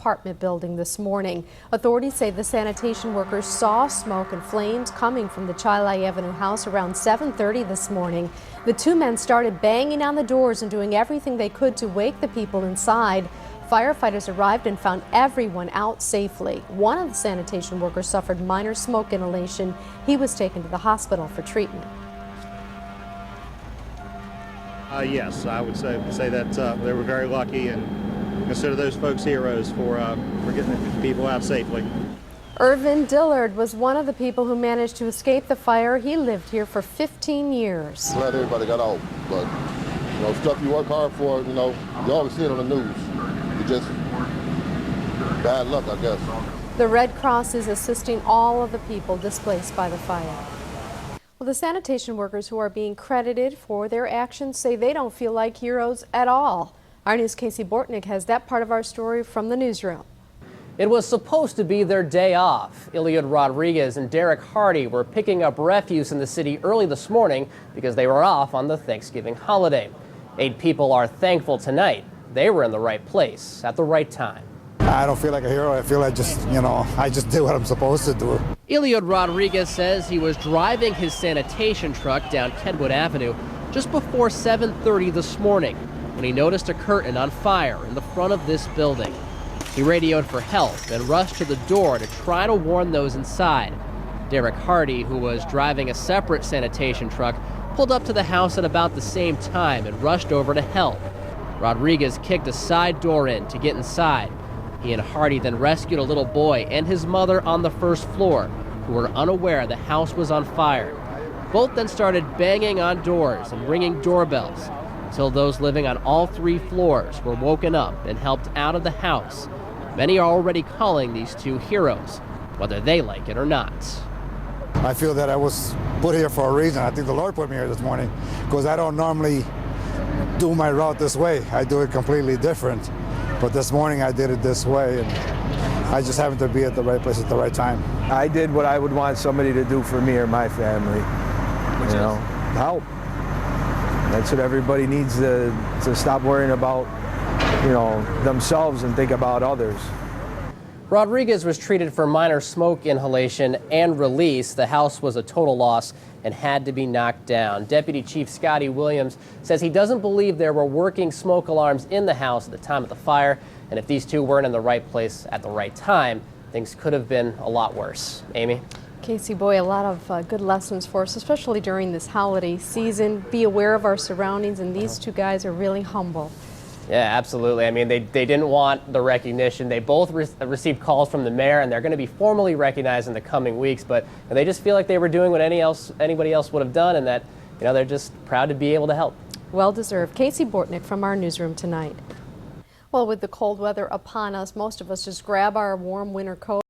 apartment building this morning. Authorities say the sanitation workers saw smoke and flames coming from the Chili Avenue house around 7:30 this morning. The two men started banging on the doors and doing everything they could to wake the people inside. Firefighters arrived and found everyone out safely. One of the sanitation workers suffered minor smoke inhalation. He was taken to the hospital for treatment. Yes, I would say that they were very lucky and consider those folks heroes for getting the people out safely. Irvin Dillard was one of the people who managed to escape the fire. He lived here for 15 years. Glad everybody got out, but stuff you work hard for, you always see it on the news. It's just bad luck, I guess. The Red Cross is assisting all of the people displaced by the fire. Well, the sanitation workers who are being credited for their actions say they don't feel like heroes at all. Our News' Casey Bortnick has that part of our story from the newsroom. It was supposed to be their day off. Iliad Rodriguez and Derek Hardy were picking up refuse in the city early this morning because they were off on the Thanksgiving holiday. 8 people are thankful tonight they were in the right place at the right time. I don't feel like a hero. I feel like I just did what I'm supposed to do. Iliad Rodriguez says he was driving his sanitation truck down Kenwood Avenue just before 7:30 this morning when he noticed a curtain on fire in the front of this building. He radioed for help and rushed to the door to try to warn those inside. Derek Hardy, who was driving a separate sanitation truck, pulled up to the house at about the same time and rushed over to help. Rodriguez kicked a side door in to get inside. He and Hardy then rescued a little boy and his mother on the first floor, who were unaware the house was on fire. Both then started banging on doors and ringing doorbells until those living on all 3 floors were woken up and helped out of the house. Many are already calling these two heroes, whether they like it or not. I feel that I was put here for a reason. I think the Lord put me here this morning because I don't normally do my route this way. I do it completely different. But this morning I did it this way, and I just happened to be at the right place at the right time. I did what I would want somebody to do for me or my family. Help. That's what everybody needs to stop worrying about, themselves and think about others. Rodriguez was treated for minor smoke inhalation and release. The house was a total loss and had to be knocked down. Deputy Chief Scotty Williams says he doesn't believe there were working smoke alarms in the house at the time of the fire. And if these two weren't in the right place at the right time, things could have been a lot worse. Amy? Casey, boy, a lot of good lessons for us, especially during this holiday season. Be aware of our surroundings, and these two guys are really humble. Yeah, absolutely. I mean, they didn't want the recognition. They both received calls from the mayor, and they're going to be formally recognized in the coming weeks. But they just feel like they were doing what anybody else would have done, and that they're just proud to be able to help. Well deserved. Casey Bortnick from our newsroom tonight. Well, with the cold weather upon us, most of us just grab our warm winter coat.